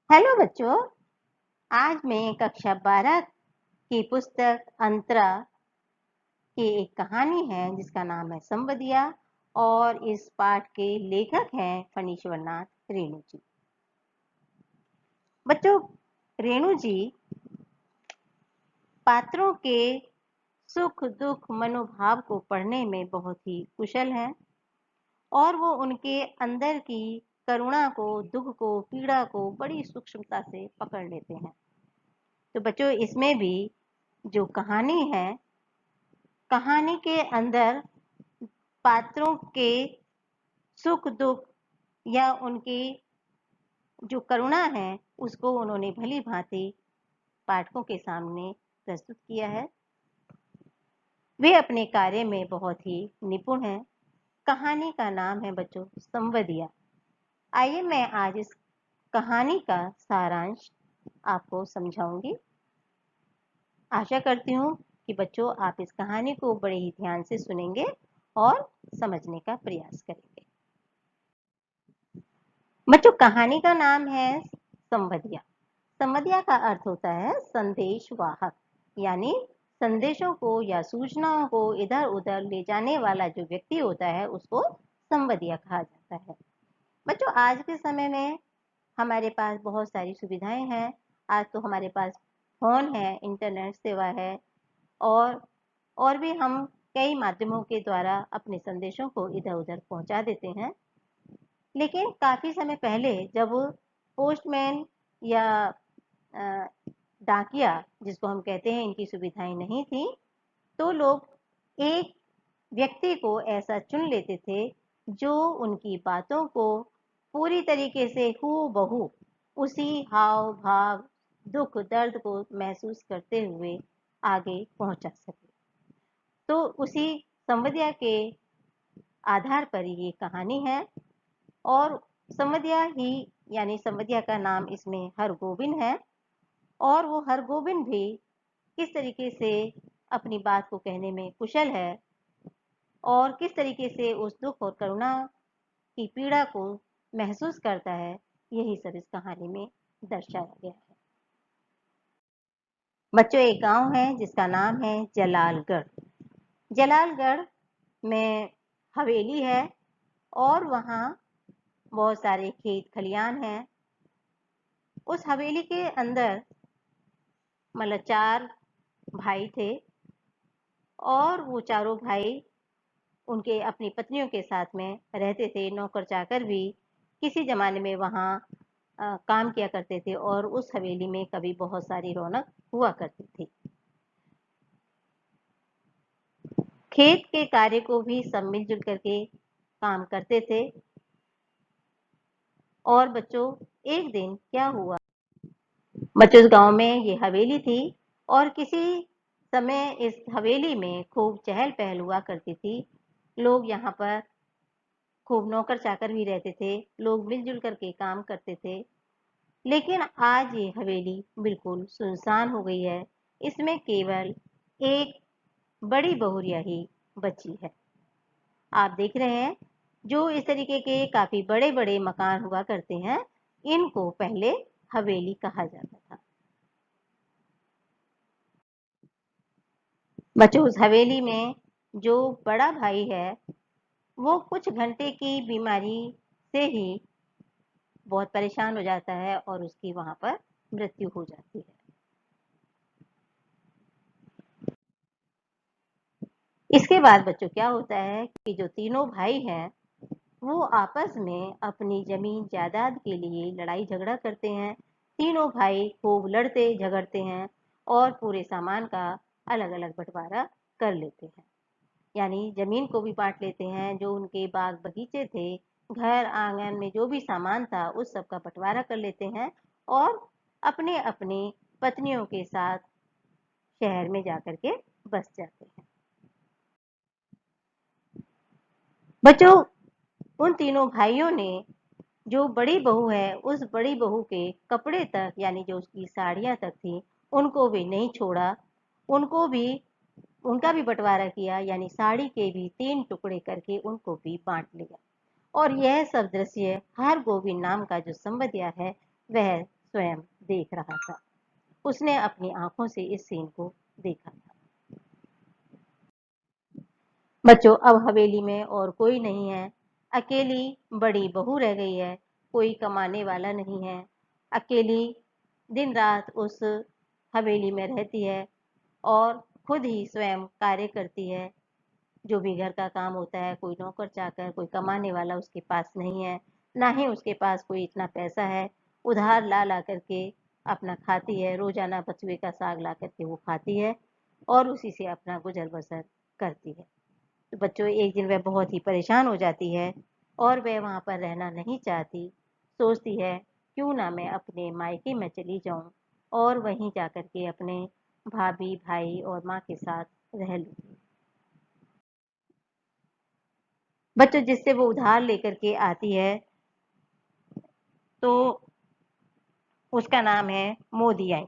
Hello बच्चों, आज मैं कक्षा 12 की पुस्तक अंतरा की एक कहानी है जिसका नाम है संवदिया और इस पाठ के लेखक हैं फणीश्वरनाथ रेणु जी। बच्चों, रेणु जी पात्रों के सुख दुख मनोभाव को पढ़ने में बहुत ही कुशल हैं और वो उनके अंदर की करुणा को, दुख को, पीड़ा को बड़ी सूक्ष्मता से पकड़ लेते हैं। तो बच्चों, इसमें भी जो कहानी है, कहानी के अंदर पात्रों के सुख दुख या उनकी जो करुणा है उसको उन्होंने भली भांति पाठकों के सामने प्रस्तुत किया है। वे अपने कार्य में बहुत ही निपुण हैं। कहानी का नाम है बच्चों संवदिया। आइए मैं आज इस कहानी का सारांश आपको समझाऊंगी। आशा करती हूँ कि बच्चों आप इस कहानी को बड़े ही ध्यान से सुनेंगे और समझने का प्रयास करेंगे। बच्चों, कहानी का नाम है संवदिया। संवदिया का अर्थ होता है संदेश वाहक, यानी संदेशों को या सूचनाओं को इधर उधर ले जाने वाला जो व्यक्ति होता है उसको संवदिया कहा जाता है। बच्चों, आज के समय में हमारे पास बहुत सारी सुविधाएं हैं। आज तो हमारे पास फोन है, इंटरनेट सेवा है और भी हम कई माध्यमों के द्वारा अपने संदेशों को इधर उधर पहुंचा देते हैं। लेकिन काफी समय पहले जब पोस्टमैन या डाकिया जिसको हम कहते हैं, इनकी सुविधाएं नहीं थी, तो लोग एक व्यक्ति को ऐसा चुन लेते थे जो उनकी बातों को पूरी तरीके से हूबहू उसी हाव भाव, दुख दर्द को महसूस करते हुए आगे पहुंचा सके। तो उसी संवदिया के आधार पर ये कहानी है और संवदिया ही यानी संवदिया का नाम इसमें हरगोविंद है और वो हरगोविंद भी किस तरीके से अपनी बात को कहने में कुशल है और किस तरीके से उस दुख और करुणा की पीड़ा को महसूस करता है, यही सब इस कहानी में दर्शाया गया है। बच्चों, एक गांव है जिसका नाम है जलालगढ़। जलालगढ़ में हवेली है और वहाँ बहुत सारे खेत खलियान हैं। उस हवेली के अंदर मतलब 4 भाई थे और वो चारों भाई उनके अपनी पत्नियों के साथ में रहते थे। नौकर चाकर भी किसी जमाने में वहाँ काम किया करते थे और उस हवेली में कभी बहुत सारी रौनक हुआ करती थी। खेत के कार्य को भी सब मिलजुल करके काम करते थे। और बच्चों, एक दिन क्या हुआ, बच्चों इस गांव में ये हवेली थी और किसी समय इस हवेली में खूब चहल पहल हुआ करती थी। लोग यहाँ पर खूब नौकर चाकर भी रहते थे, लोग मिलजुल करके काम करते थे। लेकिन आज ये हवेली बिल्कुल सुनसान हो गई है। इसमें केवल एक बड़ी बहुरिया ही बची है। आप देख रहे हैं, जो इस तरीके के काफी बड़े बड़े मकान हुआ करते हैं, इनको पहले हवेली कहा जाता था। बच्चों, उस हवेली में जो बड़ा भाई है वो कुछ घंटे की बीमारी से ही बहुत परेशान हो जाता है और उसकी वहां पर मृत्यु हो जाती है। इसके बाद बच्चों क्या होता है कि जो तीनों भाई हैं वो आपस में अपनी जमीन जायदाद के लिए लड़ाई झगड़ा करते हैं। तीनों भाई खूब लड़ते झगड़ते हैं और पूरे सामान का अलग अलग बंटवारा कर लेते हैं। यानी जमीन को भी बांट लेते हैं, जो उनके बाग बगीचे थे, घर आंगन में जो भी सामान था उस सब का बंटवारा कर लेते हैं और अपने अपने पत्नियों के साथ शहर में जाकर के बस जाते हैं। बच्चों, उन तीनों भाइयों ने जो बड़ी बहू है उस बड़ी बहू के कपड़े तक यानी जो उसकी साड़ियां तक थी उनको भी नहीं छोड़ा। उनको भी उनका भी बंटवारा किया, यानी साड़ी के भी 3 टुकड़े करके उनको भी बांट लिया। और यह सब दृश्य हर गोविंद नाम का जो संवदिया है वह स्वयं देख रहा था। उसने अपनी आंखों से इस सीन को देखा था। बच्चों, अब हवेली में और कोई नहीं है। अकेली बड़ी बहू रह गई है। कोई कमाने वाला नहीं है। अकेली दिन रात उस हवेली में रहती है और खुद ही स्वयं कार्य करती है। जो भी घर का काम होता है, कोई नौकर चाकर, कोई कमाने वाला उसके पास नहीं है। ना ही उसके पास कोई इतना पैसा है। उधार ला ला करके अपना खाती है। रोजाना बथुए का साग ला करके वो खाती है और उसी से अपना गुजर बसर करती है। तो बच्चों, एक दिन वह बहुत ही परेशान हो जाती है और वह वहाँ पर रहना नहीं चाहती। सोचती है, क्यों ना मैं अपने मायके में चली जाऊं और वहीं जाकर के अपने भाभी, भाई और माँ के साथ रह लूं। बच्चों, जिससे वो उधार लेकर के आती है, तो उसका नाम है मोदियाइन।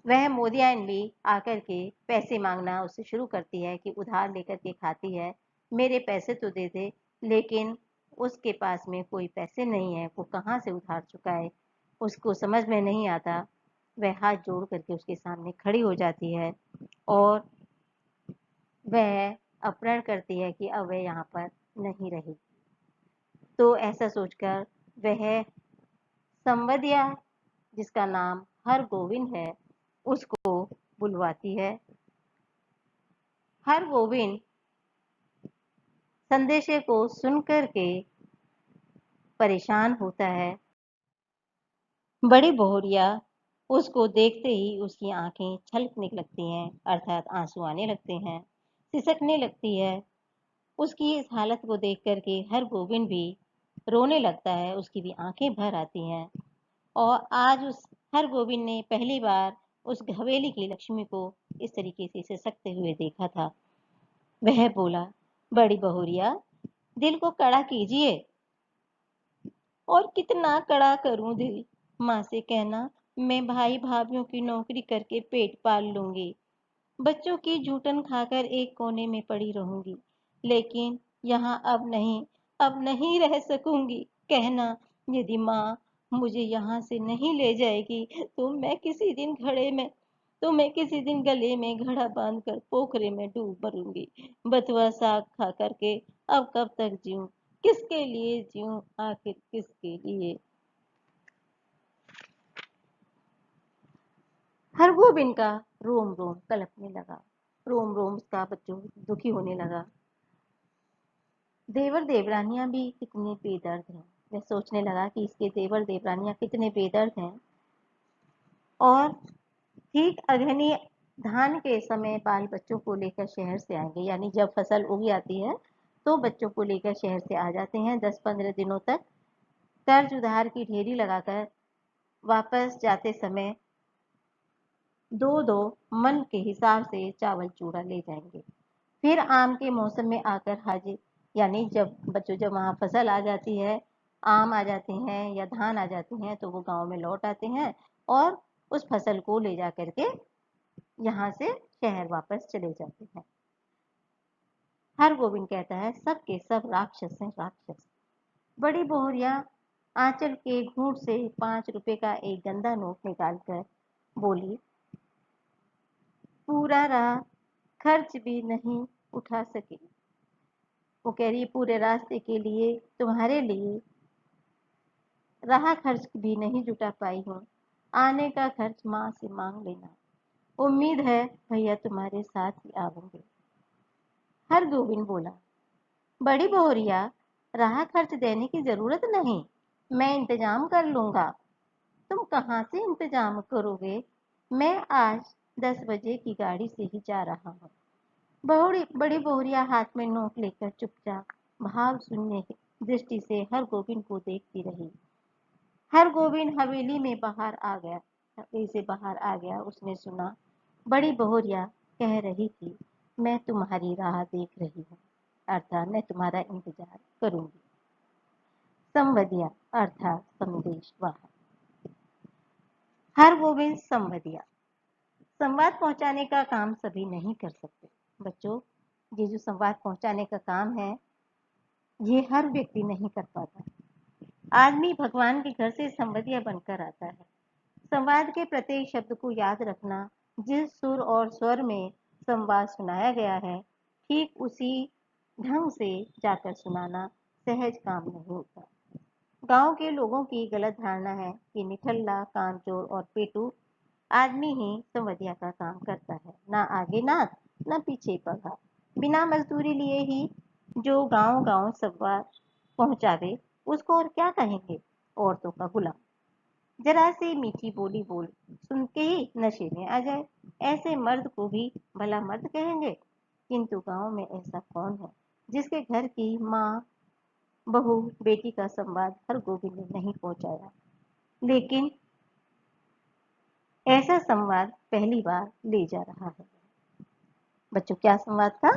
वह मोदियाइन भी आकर के पैसे मांगना उससे शुरू करती है कि उधार लेकर के खाती है, मेरे पैसे तो दे दे। लेकिन उसके पास में कोई पैसे नहीं है। वो कहाँ से उधार चुकाए, उसको समझ में नहीं आता। वह हाथ जोड़ करके उसके सामने खड़ी हो जाती है और वह अपरण करती है कि अब वह यहाँ पर नहीं रहेगी। तो ऐसा सोचकर वह संवदिया, जिसका नाम हरगोविंद है, उसको बुलवाती है। हरगोविंद संदेशे को सुनकर के परेशान होता है। बड़ी बहुरिया उसको देखते ही उसकी आंखें छलकने लगती हैं, अर्थात आंसू आने लगते हैं, सिसकने लगती है। उसकी इस हालत को देख करके हरगोविंद भी रोने लगता है। उसकी भी आंखें भर आती हैं और आज उस हरगोविंद ने पहली बार उस हवेली की लक्ष्मी को इस तरीके से सिसकते हुए देखा था। वह बोला, बड़ी बहुरिया, दिल को कड़ा कीजिए। और कितना कड़ा करूं दिल? माँ से कहना, मैं भाई भाभीयों की नौकरी करके पेट पाल लूंगी, बच्चों की जूठन खाकर एक कोने में पड़ी रहूंगी। लेकिन यहाँ अब नहीं रह सकूंगी। कहना, यदि माँ मुझे यहाँ से नहीं ले जाएगी तो मैं किसी दिन गले में घड़ा बांधकर पोखरे में डूब मरूंगी। बथुआ साग खा करके अब कब तक जीऊं? किसके लिए जीऊं? आखिर किसके लिए? हरगोविंद का रोम रोम कलपने लगा। रोम रोम उसका बच्चों दुखी होने लगा। देवर देवरानियां भी कितने बेदर्द हैं। वह सोचने लगा कि इसके देवर देवरानियां कितने बेदर्द हैं। और ठीक अगहनी धान के समय बाल बच्चों को लेकर शहर से आएंगे, यानी जब फसल उग जाती है तो बच्चों को लेकर शहर से आ जाते हैं। 10-15 दिनों तक कर्ज उधार की ढेरी लगाकर वापस जाते समय दो दो मन के हिसाब से चावल चूड़ा ले जाएंगे। फिर आम के मौसम में आकर हाजिर, यानी जब वहां फसल आ जाती है, आम आ जाते हैं या धान आ जाते हैं, तो वो गांव में लौट आते हैं और उस फसल को ले जा करके यहाँ से शहर वापस चले जाते हैं। हरगोविंद कहता है, सब के सब राक्षस हैं, राक्षस। बड़ी बहुरिया आंचल के घूंट से 5 रुपए का एक गंदा नोट निकालकर बोली, पूरा रहा खर्च भी नहीं उठा सकी। वो कह रही है, पूरे रास्ते के लिए तुम्हारे लिए रहा खर्च भी नहीं जुटा पाई हूँ। आने का खर्च माँ से मांग लेना। उम्मीद है भैया तुम्हारे साथ ही आऊंगे। हरगोविंद बोला, बड़ी बहुरिया, रहा खर्च देने की जरूरत नहीं, मैं इंतजाम कर लूंगा। तुम कहाँ से इंतजाम करोगे? मैं आज 10 बजे की गाड़ी से ही जा रहा हूँ। बड़ी बहुरिया हाथ में नोट लेकर चुपचाप भाव शून्य दृष्टि से हरगोविंद को देखती रही। हरगोविंद हवेली में बाहर आ गया, हवेली से बाहर आ गया। उसने सुना बड़ी बहुरिया कह रही थी, मैं तुम्हारी राह देख रही हूँ, अर्थात मैं तुम्हारा इंतजार करूंगी। संवदिया अर्थात संदेश वाहक। हरगोविंद संवदिया। संवाद पहुंचाने का काम सभी नहीं कर सकते। बच्चों, ये जो संवाद पहुंचाने का काम है, ये हर व्यक्ति नहीं कर पाता। आदमी भगवान के घर से संवदिया बनकर आता है। संवाद के प्रत्येक शब्द को याद रखना, जिस सुर और स्वर में संवाद सुनाया गया है, ठीक उसी ढंग से जाकर सुनाना सहज काम नहीं होता। गांव के लोगों की गलत धारणा है कि निठल्ला, कामचोर और पेटू आदमी ही संवदिया का काम करता है, ना आगे नाथ ना पीछे पगा, बिना मजदूरी लिए ही जो गांव गांव संवाद पहुंचावे उसको और क्या कहेंगे, औरतों का गुलाम। जरा सी मीठी बोली बोल सुन के ही नशे में आ जाए, ऐसे मर्द को भी भला मर्द कहेंगे। किंतु गांव में ऐसा कौन है जिसके घर की माँ बहू बेटी का संवाद हरगोविंद ने नहीं पहुंचाया। लेकिन ऐसा संवाद पहली बार ले जा रहा है। बच्चों, क्या संवाद था?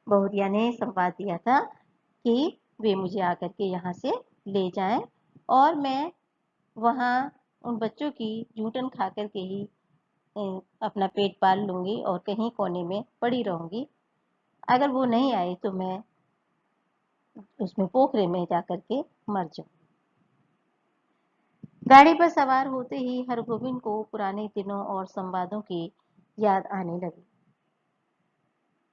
बहुरिया ने संवाद दिया था कि वे मुझे आकर के यहाँ से ले जाएं और मैं वहाँ उन बच्चों की जूठन खा कर के ही अपना पेट पाल लूंगी और कहीं कोने में पड़ी रहूंगी। अगर वो नहीं आए तो मैं उसमें पोखरे में जाकर के मर जाऊं। गाड़ी पर सवार होते ही हरगोविंद को पुराने दिनों और संवादों की याद आने लगी।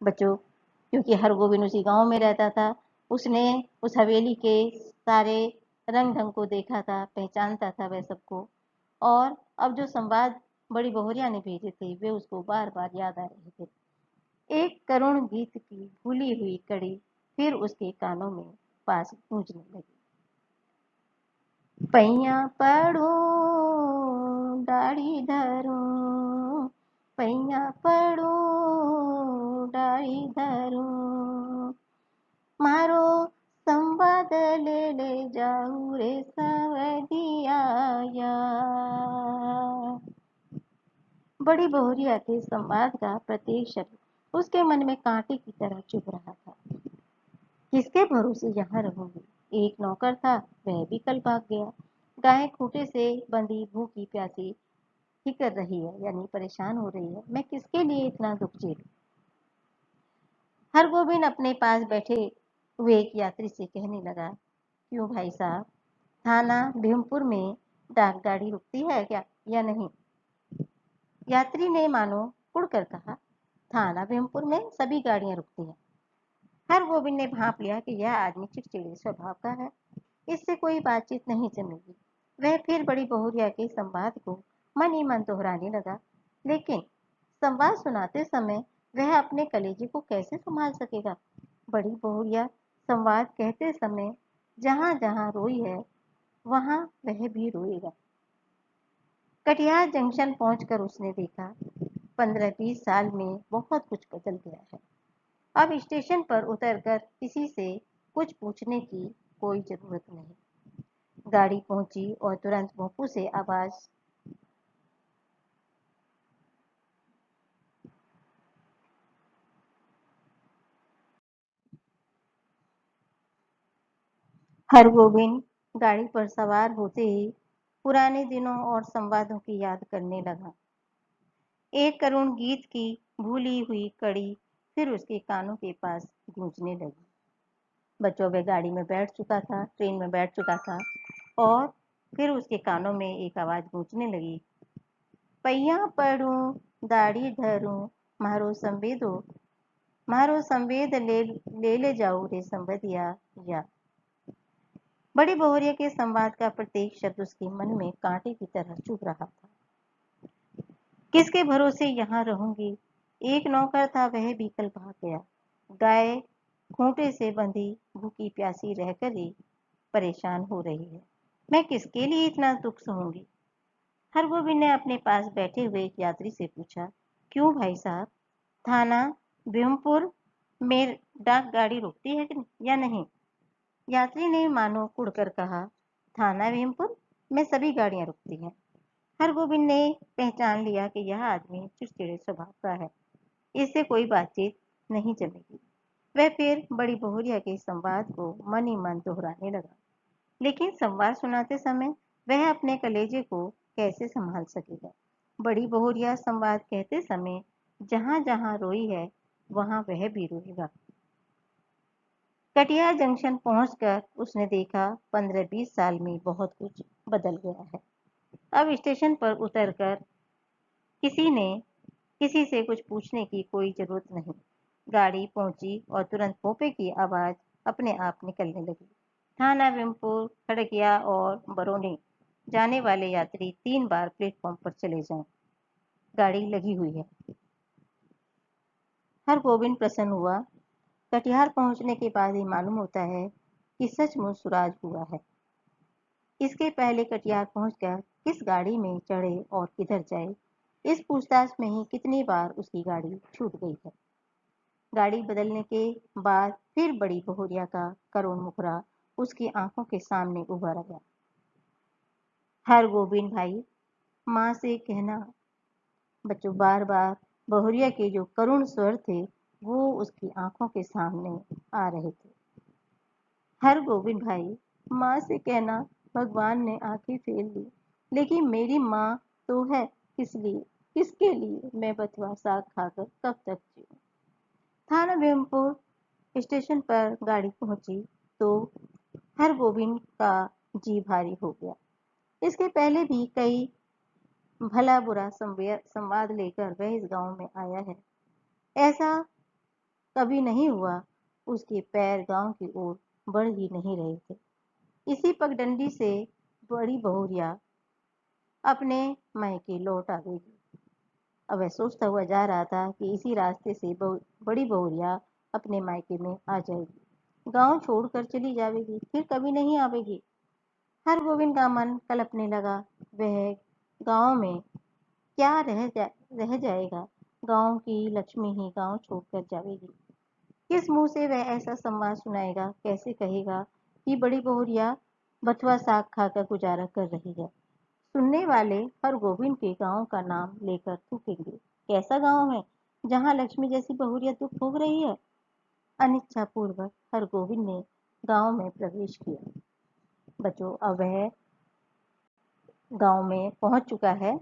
बच्चों, क्योंकि हरगोविंद उसी गांव में रहता था, उसने उस हवेली के सारे रंग ढंग को देखा था, पहचानता था वह सबको। और अब जो संवाद बड़ी बहुरिया ने भेजे थे वे उसको बार बार याद आ रहे थे। एक करुण गीत की भूली हुई कड़ी फिर उसके कानों में पास गूंजने लगी। पैया पड़ो डाढ़ी धरूं, पैया पड़ो डाढ़ी धरूं, मारो संवाद ले ले जाऊ रे संवदिया। बड़ी बहुरिया के संवाद का प्रत्येक शब्द उसके मन में कांटे की तरह चुभ रहा था। किसके भरोसे यहाँ रहूंगी? एक नौकर था, वह भी कल भाग गया। गाय खूंटे से बंधी भूखी प्यासी ही कर रही है, यानी परेशान हो रही है। मैं किसके लिए इतना दुख झेलूं? हरगोविंद अपने पास बैठे हुए एक यात्री से कहने लगा, क्यों भाई साहब, थाना भीमपुर में डाक गाड़ी रुकती है क्या या नहीं? यात्री ने मानो उड़कर कहा, थाना भीमपुर में सभी गाड़ियां रुकती हैं। हरगोविंद ने भांप लिया कि यह आदमी चिड़चिड़े स्वभाव का है, इससे कोई बातचीत नहीं जमेगी। वह फिर बड़ी बहुरिया के संवाद को मन ही मन दोहराने लगा। लेकिन संवाद सुनाते समय वह अपने कलेजे को कैसे संभाल सकेगा? बड़ी बहुरिया संवाद कहते समय जहां जहां रोई है वहां वह भी रोएगा। कटिहार जंक्शन पहुंचकर उसने देखा 15-20 साल में बहुत कुछ बदल गया है। अब स्टेशन पर उतरकर किसी से कुछ पूछने की कोई जरूरत नहीं। गाड़ी पहुंची और तुरंत भोंपू से आवाज हरगोविंद गाड़ी पर सवार होते ही पुराने दिनों और संवादों की याद करने लगा। एक करुण गीत की भूली हुई कड़ी फिर उसके कानों के पास गूंजने लगी। बच्चों, वह गाड़ी में बैठ चुका था, ट्रेन में बैठ चुका था और फिर उसके कानों में एक आवाज गूंजने लगी, पैया पड़ूं दाढ़ी धरूं, मारो संवेद ले जाओ रे संवदिया। या बड़ी बहुरिया के संवाद का प्रत्येक शब्द उसके मन में कांटे की तरह चुभ रहा था। किसके भरोसे यहाँ रहूंगी? एक नौकर था, वह भी कल भाग गया। गाय खूंटे से बंधी भूखी प्यासी रहकर ही परेशान हो रही है। मैं किसके लिए इतना दुख सहूंगी? हरगोविंद ने अपने पास बैठे हुए एक यात्री से पूछा, क्यों भाई साहब, थाना भीमपुर में डाक गाड़ी रुकती है या नहीं? यात्री ने मानो कुड़कर कहा, थाना भीमपुर में सभी गाड़ियां रुकती हैं। हरगोविंद ने पहचान लिया कि यह आदमी चिड़चिड़े स्वभाव का है, इससे कोई बातचीत नहीं जमेगी। वह फिर बड़ी बहुरिया के संवाद को मन ही मन दोहराने लगा। लेकिन संवाद सुनाते समय वह अपने कलेजे को कैसे संभाल सकेगा? बड़ी बहुरिया संवाद कहते समय जहां जहां रोई है वहां वह भी रोएगा। कटिहार जंक्शन पहुंचकर उसने देखा 15-20 साल में बहुत कुछ बदल गया है। अब स्टेशन पर उतरकर किसी से कुछ पूछने की कोई जरूरत नहीं। गाड़ी पहुंची और तुरंत भोंपे की आवाज अपने आप निकलने लगी। थाना भीमपुर, खड़किया और बरौनी जाने वाले यात्री 3 बार प्लेटफॉर्म पर चले जाएं। गाड़ी लगी हुई है। हरगोविंद प्रसन्न हुआ। कटिहार पहुंचने के बाद ही मालूम होता है कि सचमुच सुराज हुआ है। इसके पहले कटिहार पहुंचकर किस गाड़ी में चढ़े और किधर जाए, इस पूछताछ में ही कितनी बार उसकी गाड़ी छूट गई है। गाड़ी बदलने के बाद फिर बड़ी बहुरिया का करुण मुखड़ा उसकी आंखों के सामने उभर आया। हरगोविंद भाई, माँ से कहना। बच्चों, बार बार बहुरिया के जो करुण स्वर थे वो उसकी आंखों के सामने आ रहे थे। हरगोविंद भाई, माँ से कहना भगवान ने आंखें फेर ली, लेकिन मेरी माँ तो है किसके लिए मैं बथुआ साग खाकर कब तक जीऊं। थाना भीमपुर स्टेशन पर गाड़ी पहुंची तो हरगोविंद का जी भारी हो गया। इसके पहले भी कई भला बुरा संवाद लेकर वह इस गांव में आया है। ऐसा कभी नहीं हुआ उसके पैर गांव की ओर बढ़ ही नहीं रहे थे। इसी पगडंडी से बड़ी बहुरिया अपने मायके लौट आवेगी। अब वह सोचता हुआ जा रहा था कि इसी रास्ते से बड़ी बहुरिया अपने मायके में आ जाएगी, गांव छोड़कर चली जाएगी, फिर कभी नहीं आवेगी। हरगोविंद का मन कलपने लगा। वह गांव में क्या रह जाएगा। गांव की लक्ष्मी ही गांव छोड़कर जाएगी। किस मुंह से वह ऐसा संवाद सुनाएगा, कैसे कहेगा कि बड़ी बहुरिया बथुआ साग खाकर गुजारा कर रही है। सुनने वाले हरगोविंद के गांव का नाम लेकर थूकेंगे। कैसा गांव है जहां लक्ष्मी जैसी बहुरिया दुख भोग रही है। अनिच्छा पूर्वक हरगोविंद ने गांव में प्रवेश किया। बच्चों, अब वह गांव में पहुंच चुका है।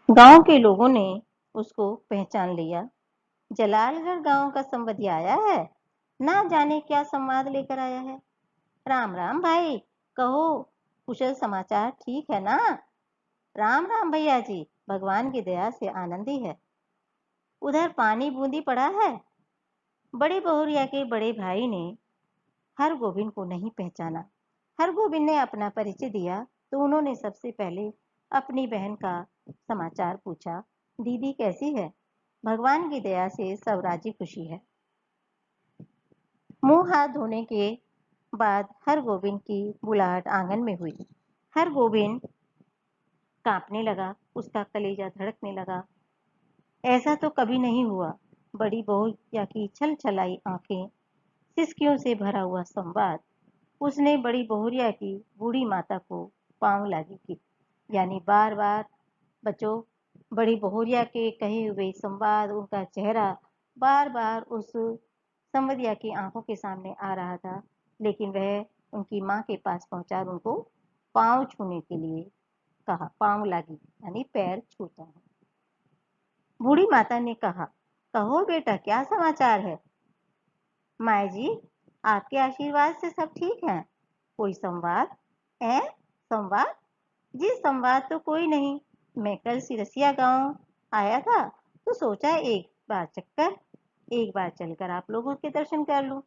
गांव के लोगों ने उसको पहचान लिया। जलालगढ़ गांव का संबंधी आया है, ना जाने क्या संवाद लेकर आया है। राम राम भाई, कहो कुशल समाचार ठीक है ना। राम राम भैया जी, भगवान की दया से आनंदी है। उधर पानी बूंदी पड़ा है। बड़ी बहुरिया के बड़े भाई ने हरगोविंद को नहीं पहचाना। हरगोविंद ने अपना परिचय दिया तो उन्होंने सबसे पहले अपनी बहन का समाचार पूछा। दीदी कैसी है। भगवान की दया से सब राजी खुशी है। मुंह हाथ धोने के बाद हरगोविंद की बुलाहट आंगन में हुई। हरगोविंद कांपने लगा, उसका कलेजा धड़कने लगा। ऐसा तो कभी नहीं हुआ। बड़ी बहुरिया की छल छलाई आंखें, सिसकियों से भरा हुआ संवाद। उसने बड़ी बहुरिया की बूढ़ी माता को पांव लागी की, यानी बार बार बच्चों, बड़ी बहुरिया के कहे हुए संवाद, उनका चेहरा बार बार उस संवदिया की आंखों के सामने आ रहा था। लेकिन वह उनकी माँ के पास पहुंचा और उनको पांव छूने के लिए कहा। पांव लागी यानी पैर छूता है। बूढ़ी माता ने कहा, कहो बेटा क्या समाचार है। माए जी, आपके आशीर्वाद से सब ठीक है। कोई संवाद है। संवाद जी, संवाद तो कोई नहीं। मैं कल सिरसिया गांव आया था तो सोचा एक बार चलकर आप लोगों के दर्शन कर लूं।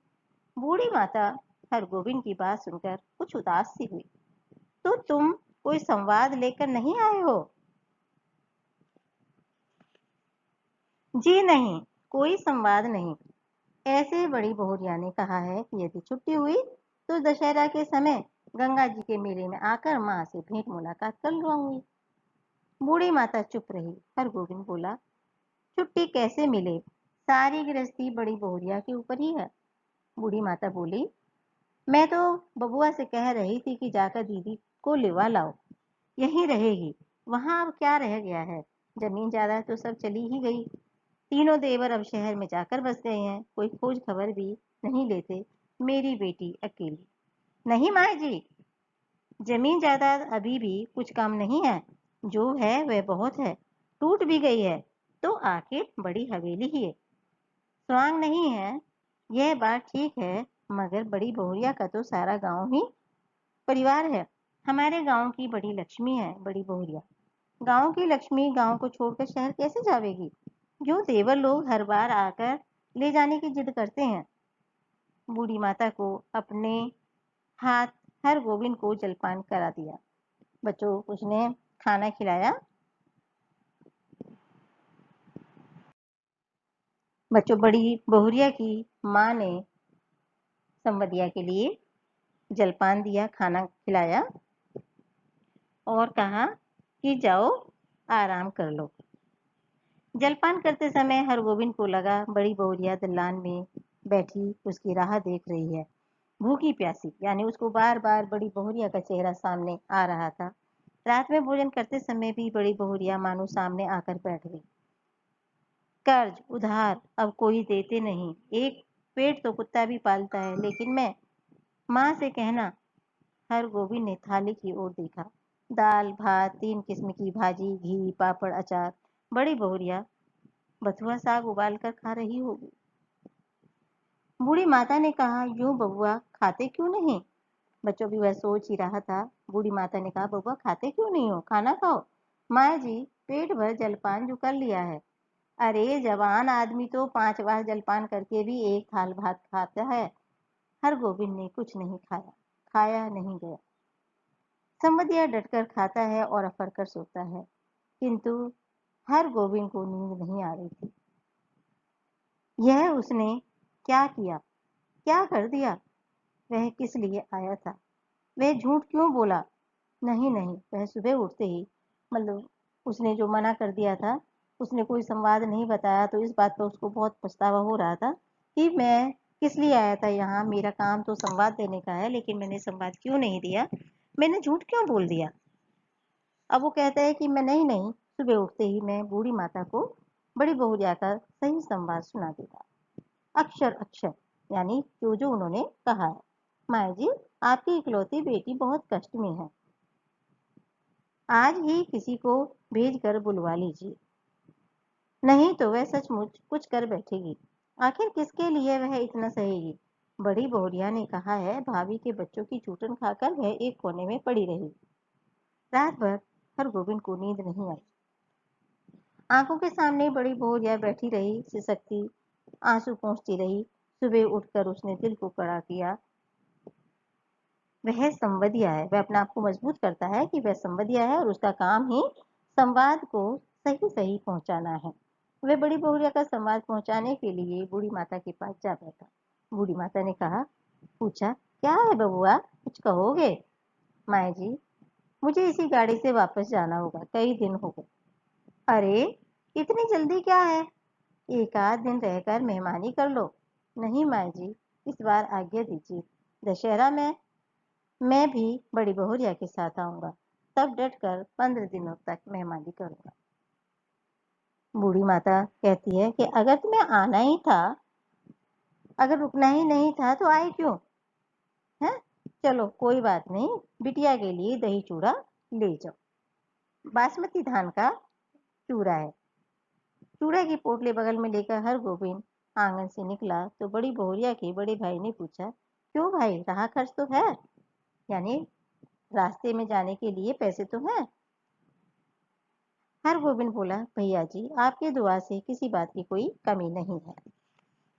बूढ़ी माता हरगोविंद की बात सुनकर कुछ उदास सी हुई। तो तुम कोई संवाद लेकर नहीं आए हो। जी नहीं, कोई संवाद नहीं। ऐसे बड़ी बहुरिया ने कहा है कि यदि छुट्टी हुई तो दशहरा के समय गंगा जी के मेले में आकर माँ से भेंट मुलाकात कर लूंगी। बूढ़ी माता चुप रही। हरगोविंद बोला, छुट्टी कैसे मिले, सारी गृहस्थी बड़ी बहुरिया के ऊपर ही है। बूढ़ी माता बोली, मैं तो बबुआ से कह रही थी कि जाकर दीदी को लिवा लाओ, यहीं रहेगी। वहां अब क्या रह गया है, जमीन जायदाद तो सब चली ही गई। तीनों देवर अब शहर में जाकर बस गए हैं, कोई खोज खबर भी नहीं लेते। मेरी बेटी अकेली। नहीं माँ जी, जमीन जायदाद अभी भी कुछ कम नहीं है। जो है वह बहुत है, टूट भी गई है तो आखिर बड़ी हवेली ही है, स्वांग नहीं है। यह बात ठीक है, मगर बड़ी बहुरिया का तो सारा गांव ही परिवार है। हमारे गांव की बड़ी लक्ष्मी है बड़ी बहुरिया। गांव की लक्ष्मी गांव को छोड़कर शहर कैसे जावेगी? जो देवर लोग हर बार आकर ले जाने की जिद करते हैं। बूढ़ी माता को अपने हाथ हर गोविंद को जलपान करा दिया। बच्चों, उसने खाना खिलाया। बच्चों, बड़ी बहुरिया की माँ ने संवदिया के लिए जलपान दिया, खाना खिलाया और कहा कि जाओ आराम कर लो। जलपान करते समय हरगोविंद को लगा बड़ी बहुरिया दलान में बैठी उसकी राह देख रही है, भूखी प्यासी। यानी उसको बार बार बड़ी बहुरिया का चेहरा सामने आ रहा था। रात में भोजन करते समय भी बड़ी बहुरिया मानो सामने आकर बैठ गई। कर्ज उधार अब कोई देते नहीं, एक पेट तो कुत्ता भी पालता है, लेकिन मैं माँ से कहना। हर गोविंद ने थाली की ओर देखा। दाल भात, 3 किस्म की भाजी, घी, पापड़, अचार। बड़ी बहुरिया बथुआ साग उबाल कर खा रही होगी। बूढ़ी माता ने कहा, यूं बबुआ खाते क्यों नहीं? बच्चों भी वह सोच ही रहा था। बूढ़ी माता ने कहा, बबुआ खाते क्यों नहीं हो, खाना खाओ। माया जी, पेट भर जलपान जो कर लिया है। अरे जवान आदमी तो 5 बार जलपान करके भी एक थाल भात खाता है। हर गोविंद ने कुछ नहीं खाया, खाया नहीं गया। संवदिया डटकर खाता है और अफर कर सोता है, किंतु हर गोविंद को नींद नहीं आ रही थी। यह उसने क्या किया, क्या कर दिया? वह किस लिए आया था? वह झूठ क्यों बोला? नहीं नहीं, वह सुबह उठते ही, मतलब उसने जो मना कर दिया था, उसने कोई संवाद नहीं बताया, तो इस बात पर उसको बहुत पछतावा हो रहा था कि मैं किस लिए आया था यहाँ। मेरा काम तो संवाद देने का है, लेकिन मैंने संवाद क्यों नहीं दिया, मैंने झूठ क्यों बोल दिया। अब वो कहता है कि मैं नहीं नहीं, सुबह उठते ही मैं बूढ़ी माता को बड़ी बहुरिया का सही संवाद सुना देगा, अक्षर अक्षर, यानी जो जो उन्होंने कहा है। माया जी, आपकी इकलौती बेटी बहुत कष्ट में है, आज ही किसी को भेज कर बुलवा लीजिए, नहीं तो वह सचमुच कुछ कर बैठेगी। आखिर किसके लिए वह इतना सहेगी? बड़ी बहुरिया ने कहा है, भाभी के बच्चों की चूटन खाकर वह एक कोने में पड़ी रही। रात भर हर गोविंद को नींद नहीं आई। आंखों के सामने बड़ी बहुरिया बैठी रही, सिसकती, आंसू पोंछती रही। सुबह उठकर उसने दिल को कड़ा किया। वह संवदिया है, वह अपने आप को मजबूत करता है कि वह संवदिया है और उसका काम ही संवाद को सही सही पहुंचाना है। वह बड़ी बहुरिया का संवाद पहुंचाने के लिए बूढ़ी माता के पास जा बैठा। बूढ़ी माता ने कहा, पूछा, क्या है बबुआ, कुछ कहोगे? माया जी, मुझे इसी गाड़ी से वापस जाना होगा, कई दिन हो गए। अरे इतनी जल्दी क्या है, एक आध दिन रहकर मेहमानी कर लो। नहीं माया जी, इस बार आज्ञा दीजिए, दशहरा में मैं भी बड़ी बहुरिया के साथ आऊंगा, तब डट कर 15 दिनों तक मेहमानी करूंगा। बूढ़ी माता कहती है कि अगर तुम्हें आना ही था, अगर रुकना ही नहीं था तो आए क्यों? है, चलो कोई बात नहीं, बिटिया के लिए दही चूड़ा ले जाओ, बासमती धान का चूड़ा है। चूड़ा की पोटली बगल में लेकर हर गोविंद आंगन से निकला तो बड़ी बहुरिया के बड़े भाई ने पूछा, क्यों भाई, राह खर्च तो है, यानी रास्ते में जाने के लिए पैसे तो हैं? हर गोविंद बोला, भैया जी आपकी दुआ से किसी बात की कोई कमी नहीं है।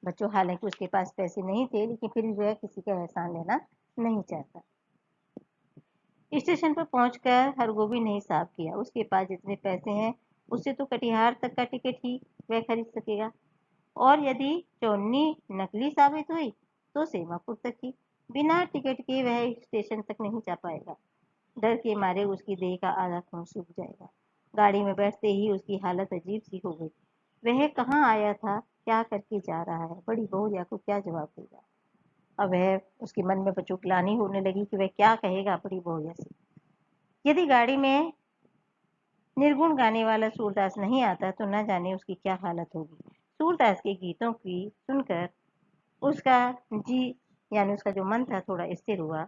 बच्चों, हालांकि उसके पास पैसे नहीं थे, लेकिन फिर भी वह किसी का एहसान लेना नहीं चाहता। स्टेशन पर पहुंचकर हरगोविंद ने हिसाब किया, उसके पास जितने पैसे हैं उससे तो कटिहार तक का टिकट ही वह खरीद सकेगा, और यदि चौनी नकली साबित हुई तो सेमापुर तक की। बिना टिकट के वह स्टेशन तक नहीं जा पाएगा। डर के मारे उसकी देह का आधा खून सूख जाएगा। गाड़ी में बैठते ही उसकी हालत अजीब सी हो गई। वह कहाँ आया था, क्या करके जा रहा है, बड़ी बहुरिया को क्या जवाब देगा? अब वह उसके मन में बच्चों ग्लानि होने लगी कि वह क्या कहेगा बड़ी बहुरिया से। यदि गाड़ी में निर्गुण गाने वाला सूरदास नहीं आता तो न जाने उसकी क्या हालत होगी। सूरदास के गीतों की सुनकर उसका जी, यानी उसका जो मन था, थोड़ा स्थिर हुआ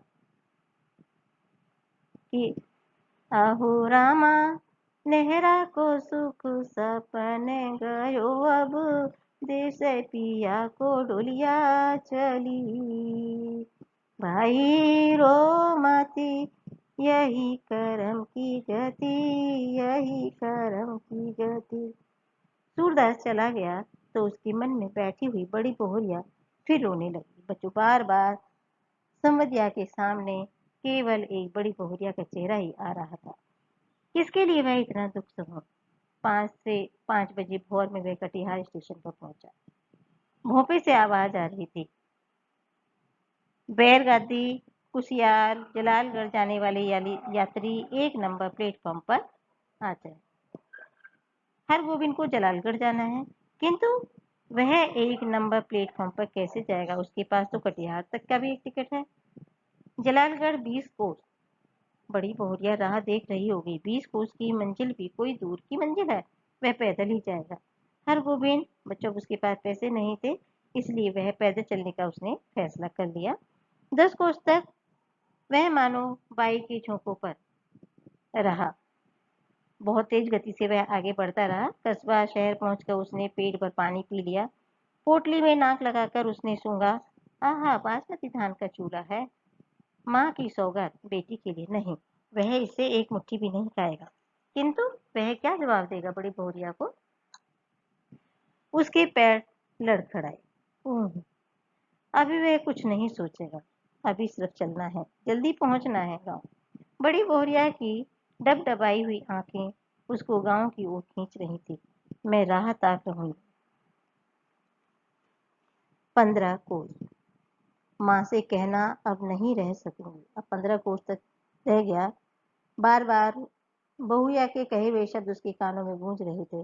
कि आहो रामा नेहरा को सुख सपन गयो अब, देश पिया को डोलिया चली। भाई रो मती, यही करम की गति, यही करम की गति। सूरदास चला गया तो उसके मन में बैठी हुई बड़ी बोहरिया फिर रोने लगी। बच्चों, बार बार संवदिया के सामने केवल एक बड़ी बोहरिया का चेहरा ही आ रहा था। किसके लिए वह इतना दुख समझ? 5 बजे भोर में वह कटिहार स्टेशन पर पहुंचा। भोपे से आवाज आ रही थी, बैरगादी कुसियार जलालगढ़ जाने वाले यात्री 1 नंबर प्लेटफॉर्म पर आ जाए। हरगोविंद को जलालगढ़ जाना है, किंतु वह 1 नंबर प्लेटफॉर्म पर कैसे जाएगा? उसके पास तो कटिहार तक का भी एक टिकट है। जलालगढ़ 20 कोस। बड़ी बोहरिया राह देख रही होगी। 20 कोस की मंजिल भी कोई दूर की मंजिल है? वह पैदल ही जाएगा। हरगोविंद, बच्चों, उसके पास पैसे नहीं थे, इसलिए वह पैदल चलने का उसने फैसला कर लिया। 10 कोस तक वह मानो बाई के झोंकों पर रहा। बहुत तेज गति से वह आगे बढ़ता रहा। कस्बा शहर पहुंचकर उसने पेट भर पानी पी लिया। पोटली में नाक लगाकर उसने सूंघा, आहा, बासमती धान का चूल्हा है। माँ की सौगात बेटी के लिए नहीं, वह इसे एक मुट्ठी भी नहीं खाएगा। किंतु वह क्या जवाब देगा बड़ी बोहरिया को? उसके पैर लड़खड़ाए। अभी वह कुछ नहीं सोचेगा, अभी सिर्फ चलना है, जल्दी पहुंचना है गांव। बड़ी बोहरिया की डबडबाई हुई आंखें उसको गांव की ओर खींच रही थी। मैं राह ताक रहूंगी। 15 कोस। माँ से कहना अब नहीं रह सकूंगी। अब 15 कोस तक रह गया। बार बार बहुया के कहे हुए शब्द उसके कानों में गूंज रहे थे।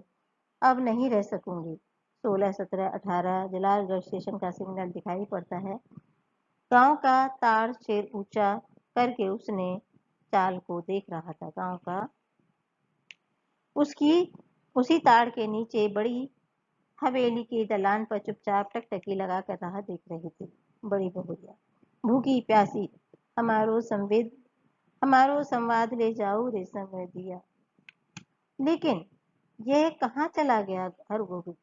अब नहीं रह सकूंगी। 16, 17, 18 जलालगढ़ स्टेशन का सिग्नल दिखाई पड़ता है। गांव का ताड़ शेर ऊंचा करके उसने चाल को देख रहा था। गांव का उसकी उसी ताड़ के नीचे बड़ी हवेली के दलान पर चुपचाप टकटकी लगाकर राह देख रही थी बड़ी बहुरिया। भूखी प्यासी, हमारो संवाद ले जाओ रे समझिया। लेकिन यह कहाँ चला गया हरगोविंद?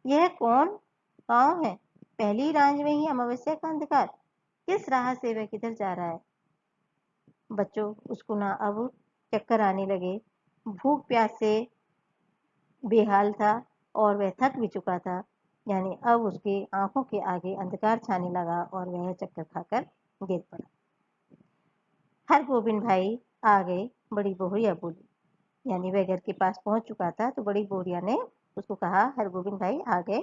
यह कौन गांव है? पहली रांझ में ही अमावस्या का अंधकार। किस राह से वह किधर जा रहा है? बच्चों, उसको ना अब चक्कर आने लगे। भूख प्यास से बेहाल था और वह थक भी चुका था। यानी अब उसके आंखों के आगे अंधकार छाने लगा और वह चक्कर खाकर गिर पड़ा। हरगोविंद भाई आ गए, बड़ी बोहरिया बोली। यानी वह घर के पास पहुंच चुका था तो बड़ी बोहरिया ने उसको कहा, हरगोविंद भाई आ गए।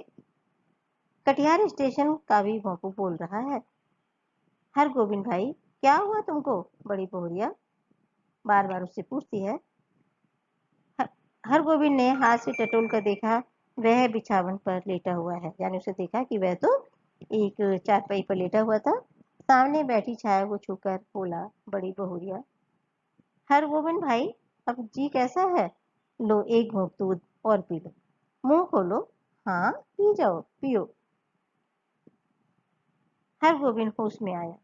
कटिहार स्टेशन का भी भोंपू बोल रहा है। हरगोविंद भाई, क्या हुआ तुमको? बड़ी बोहरिया बार बार उससे पूछती है। हरगोविंद ने हाथ से टटोल कर देखा, वह बिछावन पर लेटा हुआ है। यानी उसे देखा कि वह तो एक चारपाई पर लेटा हुआ था। सामने बैठी छाया को छूकर बोला बड़ी बहुरिया, हरगोविंद भाई, अब जी कैसा है? लो, एक घूंट दूध और पी लो। मुंह खोलो। हाँ, पी जाओ, पियो। हरगोविंद होश में आया।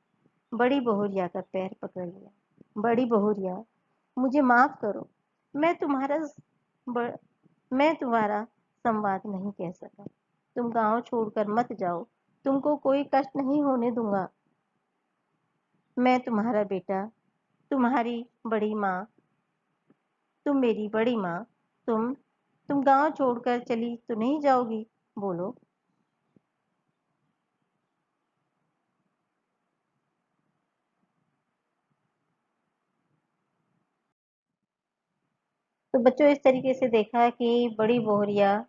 बड़ी बहुरिया का पैर पकड़ लिया। बड़ी बहुरिया, मुझे माफ करो, मैं तुम्हारा ब... मैं तुम्हारा संवाद नहीं कह सका। तुम गांव छोड़कर मत जाओ, तुमको कोई कष्ट नहीं होने दूंगा। मैं तुम्हारा बेटा, तुम्हारी बड़ी माँ, तुम मेरी बड़ी माँ। तुम गांव छोड़कर चली तो नहीं जाओगी? बोलो। तो बच्चों, इस तरीके से देखा कि बड़ी बोहरिया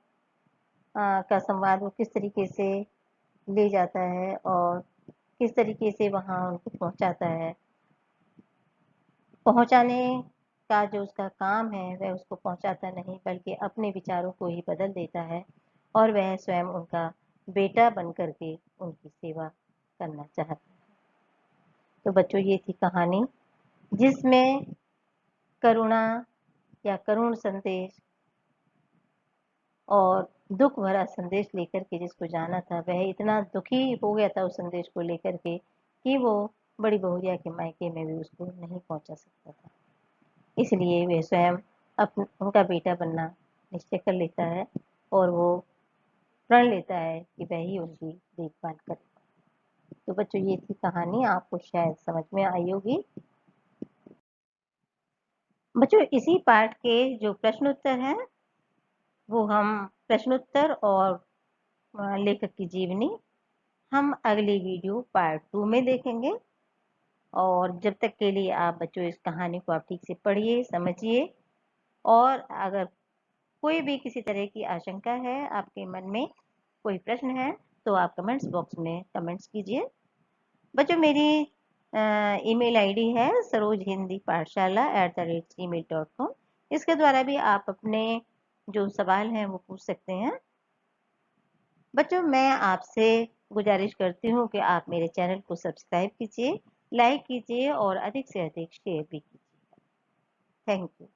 का संवाद वो किस तरीके से ले जाता है और किस तरीके से वहां उनको पहुंचाता है। पहुंचाने का जो उसका काम है वह उसको पहुंचाता नहीं, बल्कि अपने विचारों को ही बदल देता है और वह स्वयं उनका बेटा बन करके उनकी सेवा करना चाहता है। तो बच्चों, ये थी कहानी जिसमें करुणा या करुण संदेश और दुख भरा संदेश लेकर के जिसको जाना था, वह इतना दुखी हो गया था उस संदेश को लेकर के कि वो बड़ी बहुरिया के मायके में भी उसको नहीं पहुंचा सकता था। इसलिए वे स्वयं उनका बेटा बनना निश्चय कर लेता है और वो प्रण लेता है कि वह ही उनकी देखभाल करेगा। तो बच्चों, ये थी कहानी, आपको शायद समझ में आई होगी। बच्चों, इसी पाठ के जो प्रश्न उत्तर हैं वो हम प्रश्नोत्तर और लेखक की जीवनी हम अगली वीडियो पार्ट 2 में देखेंगे। और जब तक के लिए आप बच्चों इस कहानी को आप ठीक से पढ़िए, समझिए, और अगर कोई भी किसी तरह की आशंका है, आपके मन में कोई प्रश्न है, तो आप कमेंट्स बॉक्स में कमेंट्स कीजिए। बच्चों, मेरी ईमेल आईडी है sarojhindipathshala@gmail.com। इसके द्वारा भी आप अपने जो सवाल हैं वो पूछ सकते हैं। बच्चों, मैं आपसे गुजारिश करती हूँ कि आप मेरे चैनल को सब्सक्राइब कीजिए, लाइक कीजिए और अधिक से अधिक शेयर भी कीजिए। Thank you.